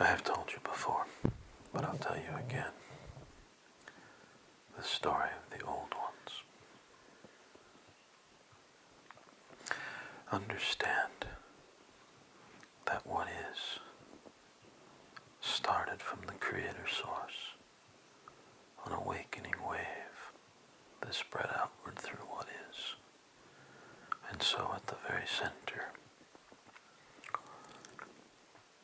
I have told you before, but I'll tell you again, the story of the old ones. Understand that what is started from the Creator Source, an awakening wave that spread outward through what is. And so at the very center,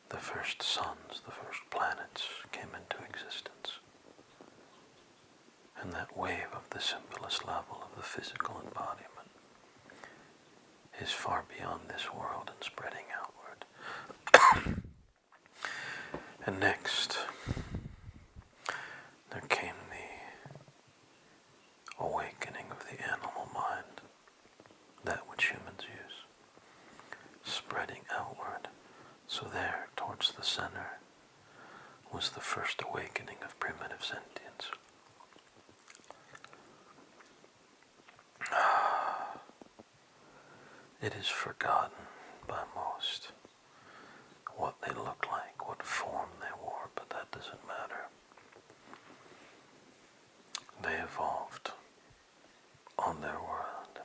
the first suns, the first planets came into existence. And that wave of the simplest level of the physical embodiment is far beyond this world and spreading outward. And next, there came the awakening of the animal mind, that which humans use, spreading outward. So there, towards the center, was the first awakening of primitive sentience. It is forgotten by most what they looked like, what form they wore, but that doesn't matter. They evolved on their world,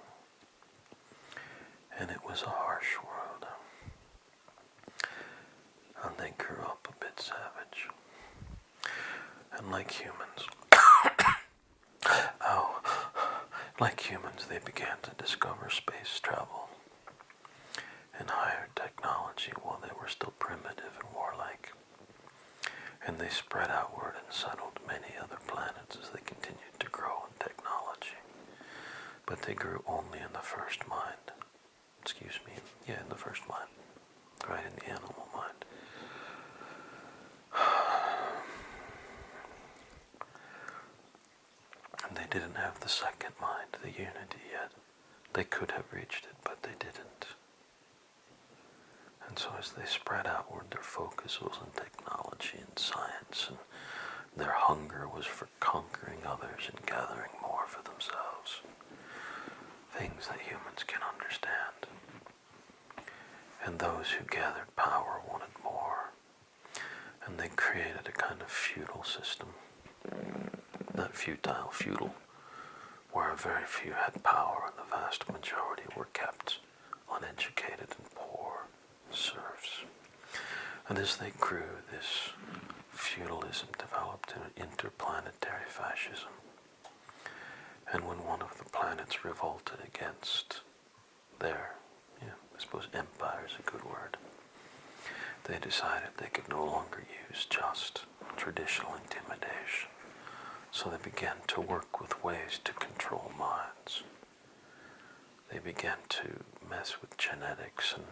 and it was a harsh world, and they grew up a bit savage. And like humans, they began to discover space travel and higher technology while they were still primitive and warlike. And they spread outward and settled many other planets as they continued to grow in technology. But they grew only in the first mind. In the first mind. Right, in the animal mind. And they didn't have the second mind, the unity yet. They could have reached it, but they didn't. And so as they spread outward, their focus was on technology and science, and their hunger was for conquering others and gathering more for themselves. Things that humans can understand. And those who gathered power wanted more. And they created a kind of feudal system. Not futile, feudal, where very few had power and the vast majority were kept uneducated and poor serfs. And as they grew, this feudalism developed into interplanetary fascism. And when one of the planets revolted against their, I suppose empire is a good word, they decided they could no longer use just traditional intimidation. So they began to work with ways to control minds. They began to mess with genetics and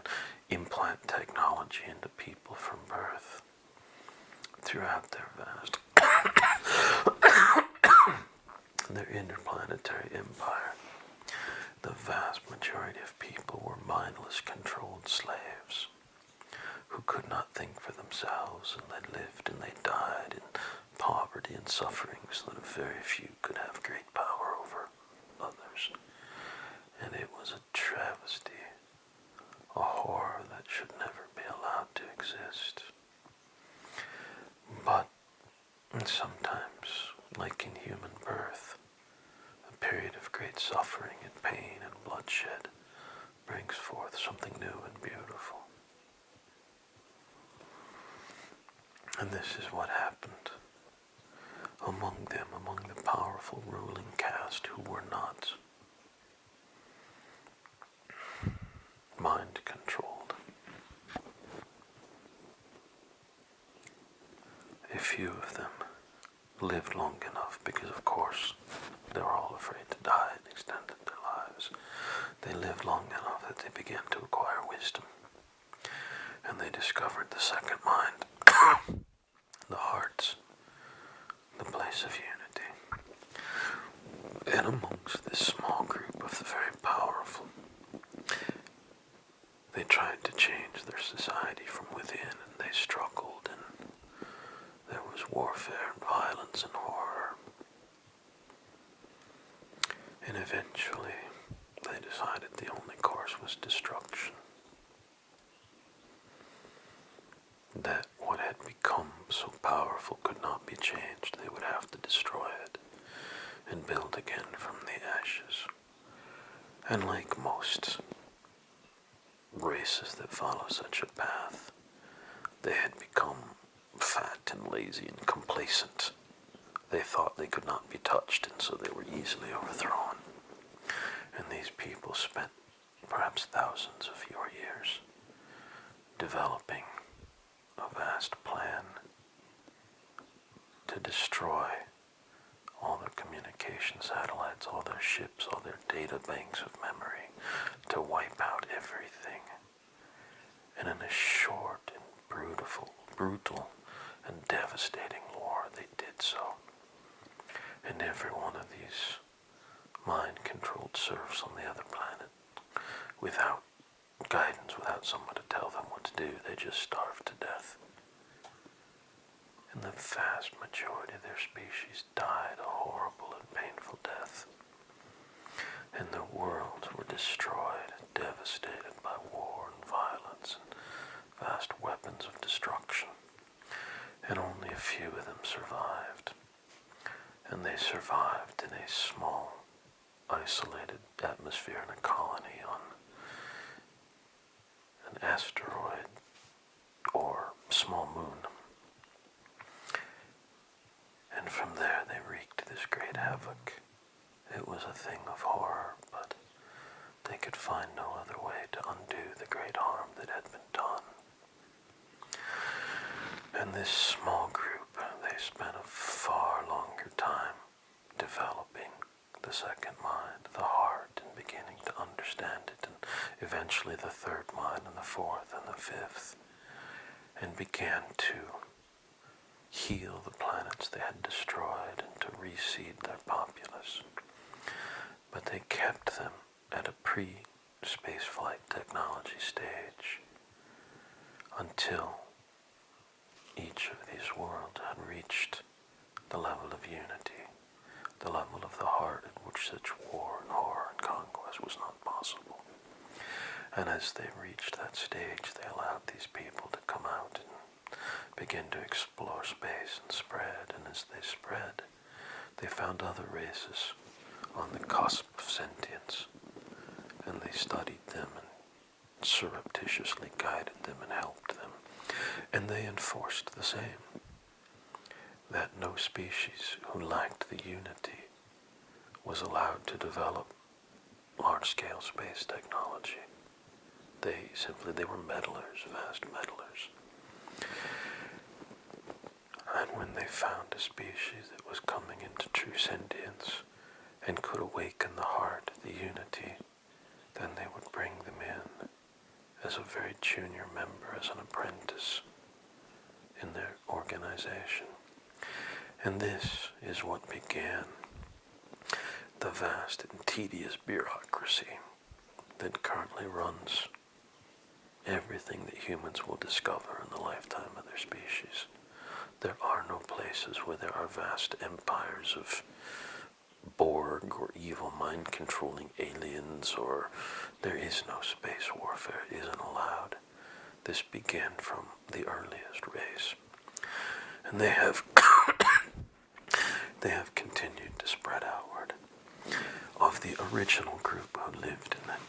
implant technology into people from birth throughout their vast their interplanetary empire. The vast majority of people were mindless, controlled slaves who could not think for themselves, and they lived and they died in poverty and suffering so that very few could have great power over others. And it was a travesty, a horror that should never be allowed to exist. But sometimes, like in human birth, a period of great suffering and pain and bloodshed brings forth something new and beautiful. And this is what happened among them, among the powerful ruling caste who were not mind controlled. A few of them lived long enough because, of course, they were all afraid to die and extended their lives. They lived long enough that they began to acquire wisdom. And they discovered the second mind, the hearts, the place of unity. And amongst this small group of the very powerful, they tried to change their society from within, and they struggled, and there was warfare and violence and horror. And eventually, they decided the only course was destruction. That what had become so powerful could not be changed, they would have to destroy it and build again from the ashes. And like most races that follow such a path, they had become fat and lazy and complacent. They thought they could not be touched, and so they were easily overthrown. And these people spent perhaps thousands of your years developing a vast plan to destroy all their communication satellites, all their ships, all their data banks of memory, to wipe out everything. And in a short and brutal and devastating war, they did so. And every one of these mind-controlled serfs on the other planet, without guidance, without someone to tell them what to do, they just starved to death. And the vast majority of their species died a horrible and painful death. And their worlds were destroyed, devastated by war and violence and vast weapons of destruction. And only a few of them survived. And they survived in a small, isolated atmosphere in a colony on an asteroid or small moon. And from there they wreaked this great havoc. It was a thing of horror, but they could find no other way to undo the great harm that had been done. And this small group, they spent a far longer time developing the second mind, the heart, and beginning to understand it, and eventually the third mind, and the fourth, and the fifth, and began to heal the planets they had destroyed and to reseed their populace. But they kept them at a pre-spaceflight technology stage until each of these worlds had reached the level of unity, the level of the heart at which such war and horror and conquest was not possible. And as they reached that stage, they allowed these people to come out and begin to explore space and spread. And as they spread, they found other races on the cusp of sentience, and they studied them and surreptitiously guided them and helped them. And they enforced the same, that no species who lacked the unity was allowed to develop large-scale space technology. They were meddlers, vast meddlers. And when they found a species that was coming into true sentience and could awaken the heart, the unity, then they would bring them in as a very junior member, as an apprentice in their organization. And this is what began the vast and tedious bureaucracy that currently runs everything that humans will discover in the lifetime of their species. There are no places where there are vast empires of Borg or evil mind-controlling aliens, or there is no space warfare. It isn't allowed. This began from the earliest race. And they have they have continued to spread outward. Of the original group who lived in that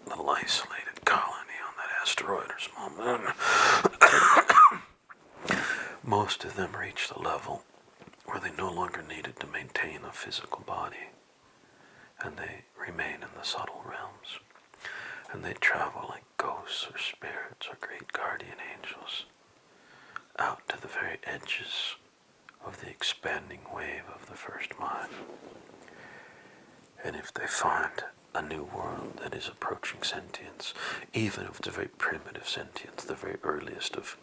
little isolated colony on that asteroid or small moon, most of them reached a level where they no longer needed to maintain a physical body, and they remain in the subtle realms, and they travel like ghosts or spirits or great guardian angels out to the very edges of the expanding wave of the first mind. And if they find a new world that is approaching sentience, even if it's a very primitive sentience, the very earliest of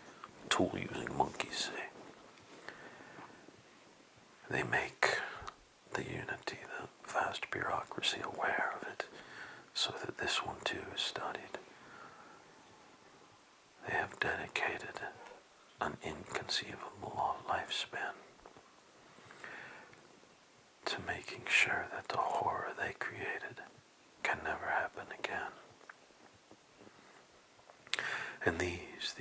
tool-using monkeys, say, they make the unity, the vast bureaucracy, aware of it, so that this one too is studied. They have dedicated an inconceivable lifespan to making sure that the horror they created can never happen again. And these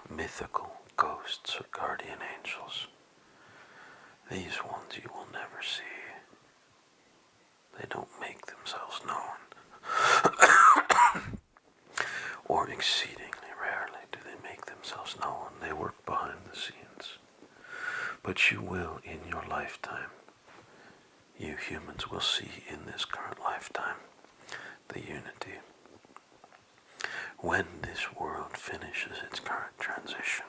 mythical ghosts or guardian angels. These ones you will never see. They don't make themselves known. Or exceedingly rarely do they make themselves known. They work behind the scenes. But you will, in your lifetime, you humans will see in this current lifetime the unity. When this world finishes its current transition,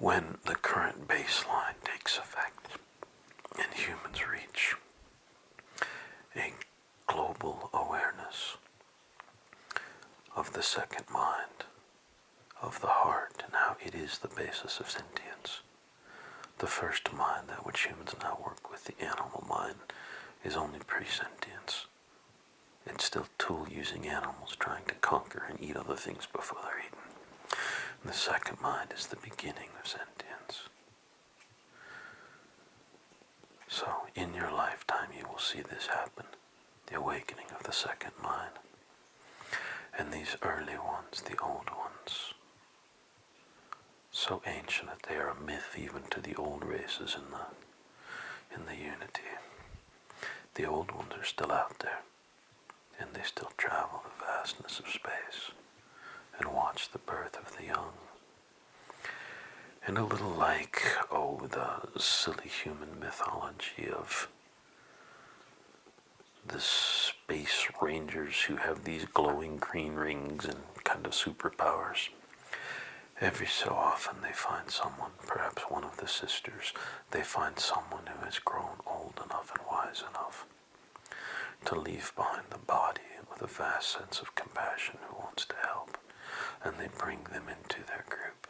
when the current baseline takes effect, and humans reach a global awareness of the second mind, of the heart, and how it is the basis of sentience. The first mind, that which humans now work with, the animal mind, is only pre-sentience. It's still tool-using animals trying to conquer and eat other things before they're eaten. And the second mind is the beginning of sentience. So, in your lifetime, you will see this happen, the awakening of the second mind. And these early ones, the old ones, so ancient that they are a myth even to the old races in the unity. The old ones are still out there, and they still travel the vastness of space and watch the birth of the young. And a little like, the silly human mythology of the space rangers who have these glowing green rings and kind of superpowers. Every so often they find someone, perhaps one of the sisters, they find someone who has grown old enough and wise enough to leave behind the body with a vast sense of compassion who wants to help, and they bring them into their group.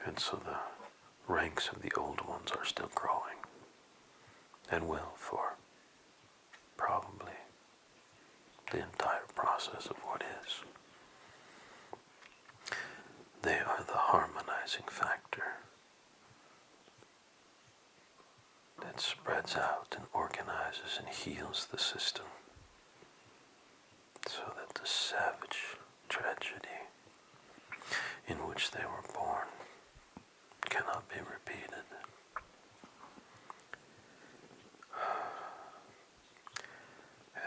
And so the ranks of the old ones are still growing, and will for probably the entire process of what is. They are the harmonizing factor that spreads out and organizes and heals the system so that the savage tragedy in which they were born cannot be repeated.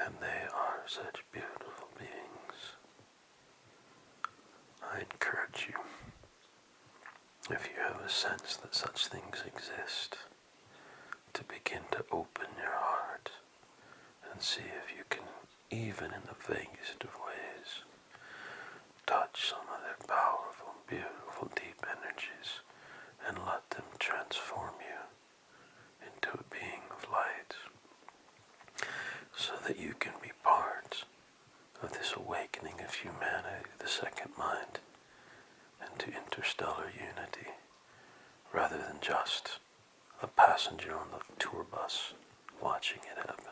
And they are such beautiful beings. I encourage you, if you have a sense that such things exist, to begin to open your heart and see if you can, even in the vaguest of ways, touch some of their powerful, beautiful, deep energies and let them transform you into a being of light, so that you can be part of this awakening of humanity, the second mind, and to interstellar unity, rather than just a passenger on the tour bus watching it happen.